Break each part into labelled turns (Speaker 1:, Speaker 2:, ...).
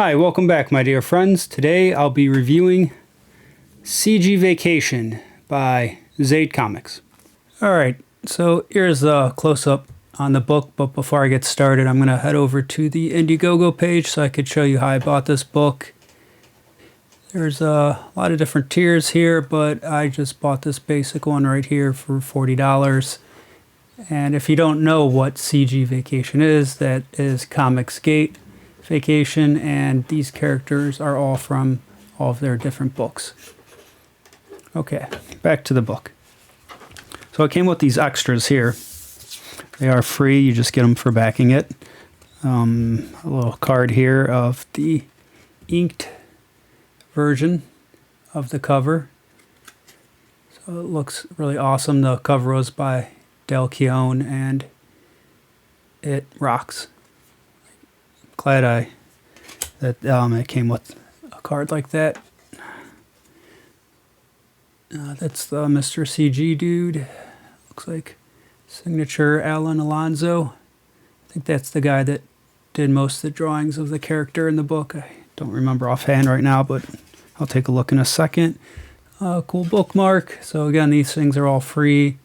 Speaker 1: Hi, welcome back, my dear friends. Today I'll be reviewing CG Vacation by Zaid Comics. Alright, so here's a close-up on the book, but before I get started, I'm going to head over to the Indiegogo page so I could show you how I bought this book. There's a lot of different tiers here, but I just bought this basic one right here for $40. And if you don't know what CG Vacation is, that is Comicsgate Vacation, and these characters are all from all of their different books. Okay, back to the book. So it came with these extras here. They are free, you just get them for backing it. A little card here of the inked version of the cover. So it looks really awesome. The cover was by Del Keown and it rocks. Glad that it came with a card like that. That's the Mr. CG dude. Looks like signature Alan Alonso. I think that's the guy that did most of the drawings of the character in the book. I don't remember offhand right now, but I'll take a look in a second. Cool bookmark. So again, these things are all free,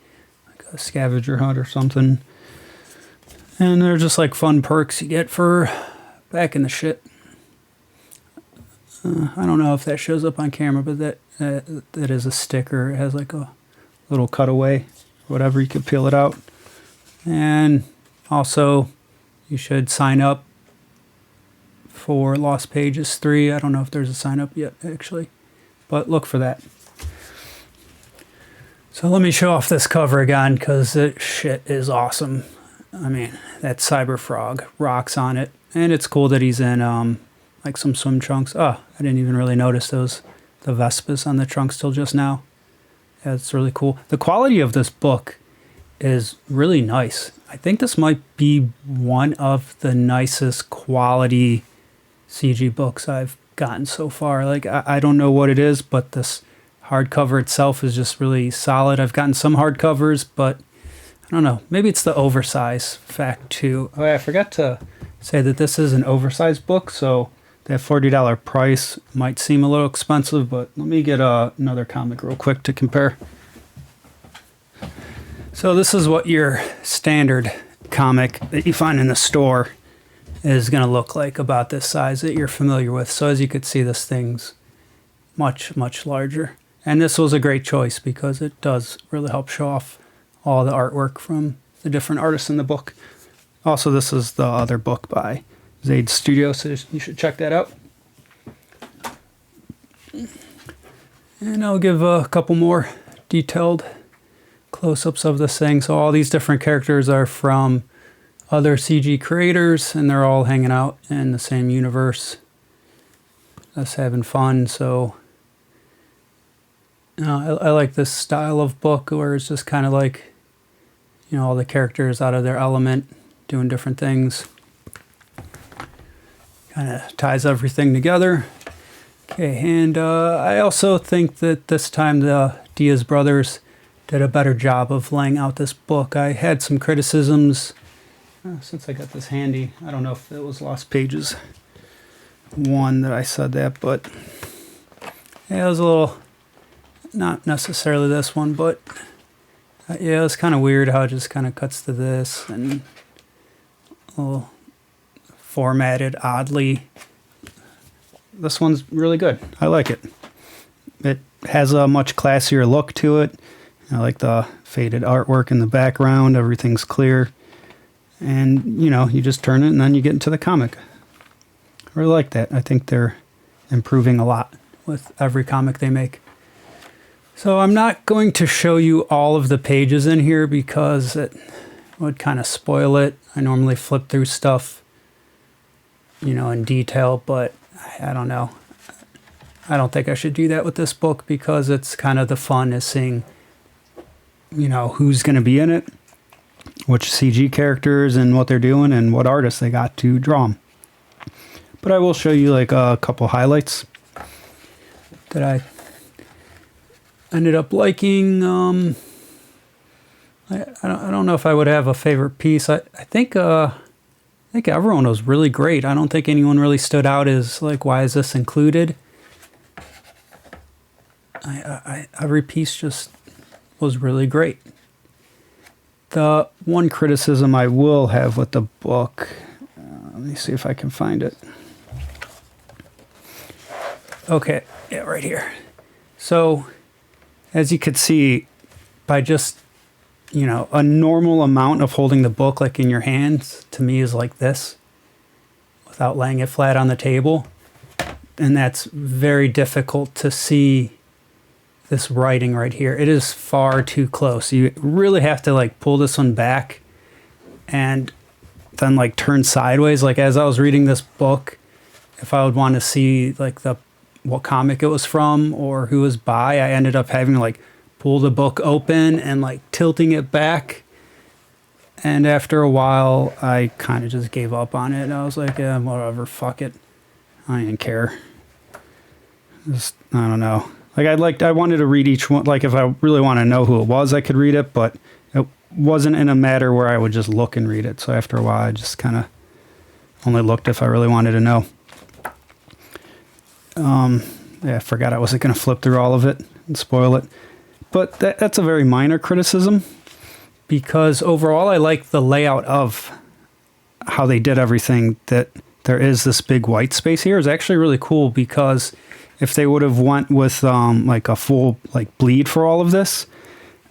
Speaker 1: like a scavenger hunt or something. And they're just like fun perks you get for back in the shit. I don't know if that shows up on camera, but that is a sticker. It has like a little cutaway, whatever, you could peel it out. And also, you should sign up for Lost Pages 3. I don't know if there's a sign up yet, actually, but look for that. So let me show off this cover again, because this shit is awesome. I mean, that Cyber Frog rocks on it. And it's cool that he's in like some swim trunks. Oh, I didn't even really notice the Vespas on the trunks till just now. Yeah, it's really cool. The quality of this book is really nice. I think this might be one of the nicest quality CG books I've gotten so far. Like, I don't know what it is, but this hardcover itself is just really solid. I've gotten some hardcovers, but I don't know. Maybe it's the oversize fact too. Oh, I forgot to say that this is an oversized book, so that $40 price might seem a little expensive, but let me get another comic real quick to compare. So this is what your standard comic that you find in the store is going to look like, about this size that you're familiar with. So as you could see, this thing's much, much larger. And this was a great choice because it does really help show off all the artwork from the different artists in the book. Also, this is the other book by Zaid Studio, so you should check that out. And I'll give a couple more detailed close-ups of this thing. So all these different characters are from other CG creators, and they're all hanging out in the same universe, us having fun. So I like this style of book where it's just kind of like, you know, all the characters out of their element, doing different things. Kind of ties everything together. Okay, and I also think that this time the Diaz brothers did a better job of laying out this book. I had some criticisms since I got this handy. I don't know if it was Lost Pages 1 that I said that, but yeah, it was a little, not necessarily this one, but yeah, it's kind of weird how it just kind of cuts to this and a little formatted oddly. This one's really good. I like it. It has a much classier look to it. I like the faded artwork in the background. Everything's clear. And, you know, you just turn it and then you get into the comic. I really like that. I think they're improving a lot with every comic they make. So I'm not going to show you all of the pages in here because it would kind of spoil it. I normally flip through stuff, you know, in detail, but I don't know. I don't think I should do that with this book because it's kind of the fun is seeing, you know, who's going to be in it, which CG characters and what they're doing and what artists they got to draw them. But I will show you like a couple highlights that I ended up liking. I don't know if I would have a favorite piece. I think think everyone was really great. I don't think anyone really stood out as like, why is this included? Every piece just was really great. The one criticism I will have with the book, let me see if I can find it. Okay, yeah, right here. So, as you could see, by just, you know, a normal amount of holding the book like in your hands, to me is like this, without laying it flat on the table. And that's very difficult to see this writing right here. It is far too close. You really have to like pull this one back and then like turn sideways. Like as I was reading this book, if I would want to see like what comic it was from or who was by, I ended up having to like pull the book open and like tilting it back. And after a while, I kind of just gave up on it. I was like, yeah, whatever, fuck it. I didn't care. Just, I don't know. Like I wanted to read each one. Like if I really want to know who it was, I could read it, but it wasn't in a matter where I would just look and read it. So after a while, I just kind of only looked if I really wanted to know. Yeah, I forgot I wasn't going to flip through all of it and spoil it. But that's a very minor criticism because overall I like the layout of how they did everything. That there is this big white space here is actually really cool because if they would have went with like a full like bleed for all of this,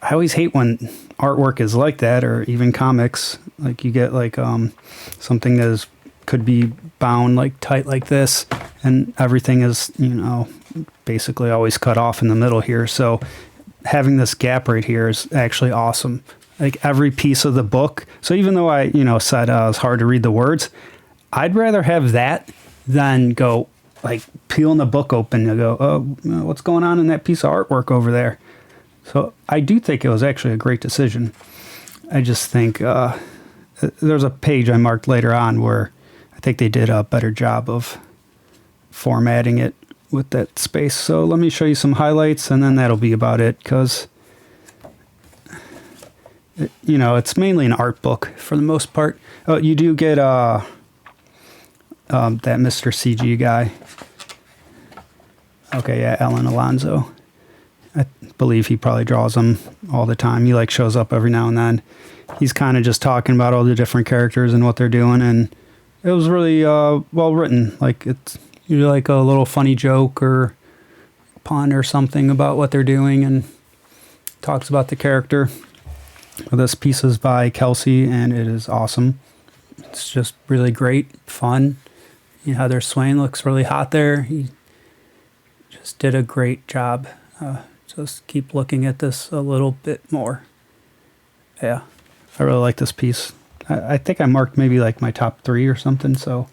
Speaker 1: I always hate when artwork is like that, or even comics. Like you get like something that could be bound like tight like this, and everything is, you know, basically always cut off in the middle here. So having this gap right here is actually awesome. Like every piece of the book. So even though I, you know, said it's hard to read the words, I'd rather have that than go like peeling the book open and go, oh, what's going on in that piece of artwork over there? So I do think it was actually a great decision. I just think there's a page I marked later on where I think they did a better job of formatting it with that space. So let me show you some highlights and then that'll be about it because, you know, it's mainly an art book for the most part. Oh, you do get that Mr. CG guy. Okay, yeah, Alan Alonso. I believe he probably draws them all the time. He like shows up every now and then. He's kind of just talking about all the different characters and what they're doing, and it was really well written. Like it's usually like a little funny joke or pun or something about what they're doing, and talks about the character. This piece is by Kelsey, and it is awesome. It's just really great, fun. You know, Heather Swain looks really hot there. He just did a great job. Just keep looking at this a little bit more. Yeah, I really like this piece. I think I marked maybe like my top 3 or something. So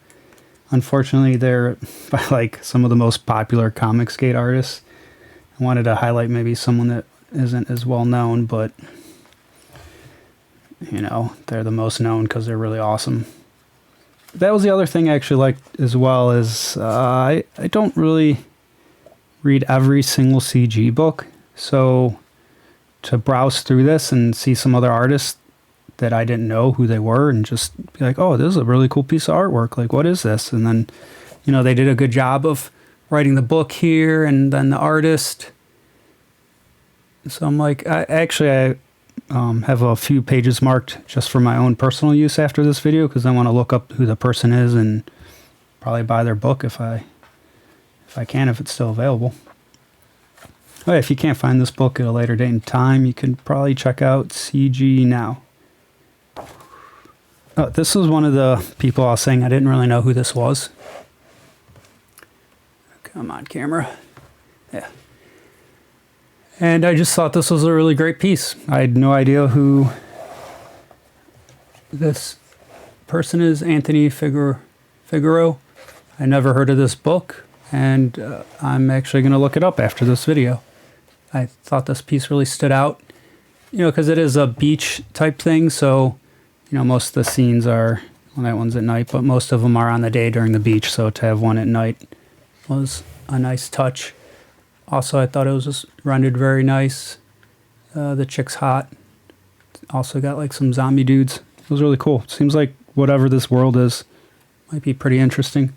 Speaker 1: unfortunately, they're by like some of the most popular comic skate artists. I wanted to highlight maybe someone that isn't as well known, but you know, they're the most known because they're really awesome. That was the other thing I actually liked as well is I don't really read every single CG book. So to browse through this and see some other artists that I didn't know who they were and just be like, oh, this is a really cool piece of artwork. Like, what is this? And then, you know, they did a good job of writing the book here and then the artist. So I'm like, I have a few pages marked just for my own personal use after this video because I want to look up who the person is and probably buy their book if I can, if it's still available. Oh, yeah, if you can't find this book at a later date and time, you can probably check out CG Now. Oh, this was one of the people I was saying I didn't really know who this was. Come on, camera. Yeah. And I just thought this was a really great piece. I had no idea who this person is, Anthony Figueroa. I never heard of this book, and I'm actually going to look it up after this video. I thought this piece really stood out, you know, because it is a beach type thing. So, you know, most of the scenes are, well, that one's at night, but most of them are on the day during the beach. So to have one at night was a nice touch. Also, I thought it was just rendered very nice. The chick's hot. Also got like some zombie dudes. It was really cool. Seems like whatever this world is. Might be pretty interesting.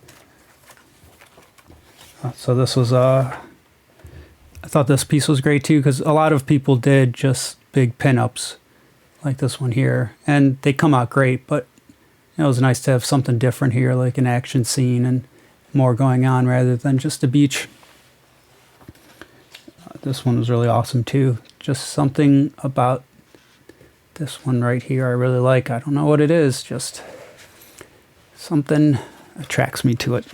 Speaker 1: So this was, I thought this piece was great too, because a lot of people did just big pinups like this one here, and they come out great, but it was nice to have something different here, like an action scene and more going on rather than just a beach. This one was really awesome too. Just something about this one right here I really like. I don't know what it is, just something attracts me to it.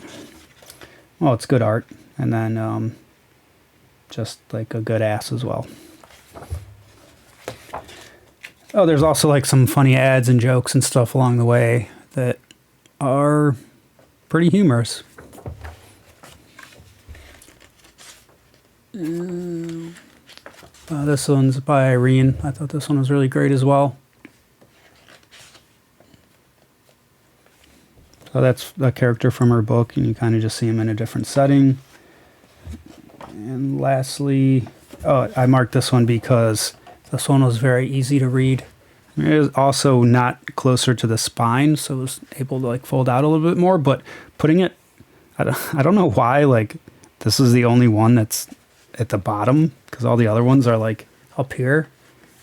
Speaker 1: Well, it's good art, and then just like a good ass as well. Oh, there's also like some funny ads and jokes and stuff along the way that are pretty humorous. This one's by Irene. I thought this one was really great as well. So that's a character from her book, and you kind of just see him in a different setting. And lastly, oh, I marked this one because this one was very easy to read. It is also not closer to the spine, so it was able to like fold out a little bit more, but putting it, I don't know why, like this is the only one that's at the bottom, because all the other ones are like up here,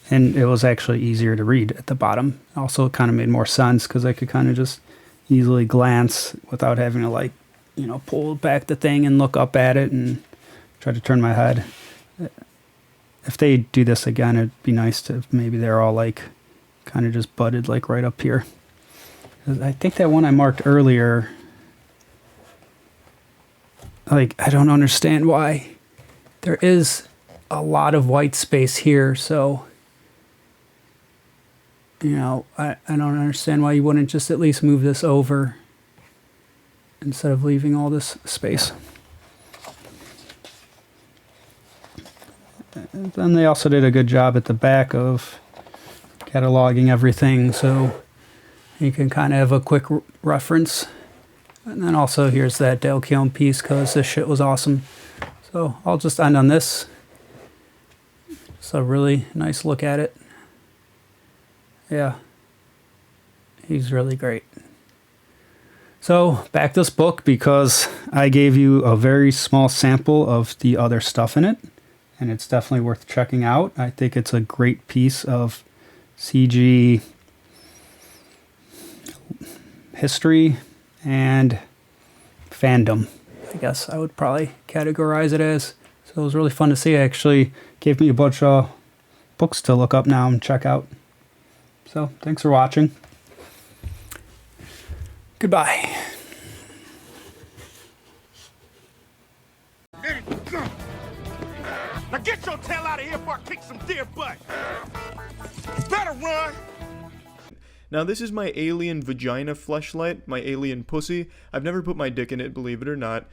Speaker 1: and it was actually easier to read at the bottom. Also, it kind of made more sense because I could kind of just easily glance without having to like, you know, pull back the thing and look up at it and try to turn my head. If they do this again, it'd be nice to maybe they're all like kind of just butted like right up here. I think that one I marked earlier, like I don't understand why. There is a lot of white space here, so you know, I don't understand why you wouldn't just at least move this over instead of leaving all this space. And then they also did a good job at the back of cataloging everything, so you can kind of have a quick reference. And then also here's that Dale Keown piece, because this shit was awesome. So I'll just end on this. It's a really nice look at it. Yeah, he's really great. So back this book, because I gave you a very small sample of the other stuff in it, and it's definitely worth checking out. I think it's a great piece of CG history and fandom, I guess I would probably categorize it as. So it was really fun to see. It actually gave me a bunch of books to look up now and check out. So, thanks for watching. Goodbye.
Speaker 2: There you go. Now get your tail out of here before I kick some deer butt. You better run.
Speaker 3: Now this is my alien vagina fleshlight, my alien pussy. I've never put my dick in it, believe it or not.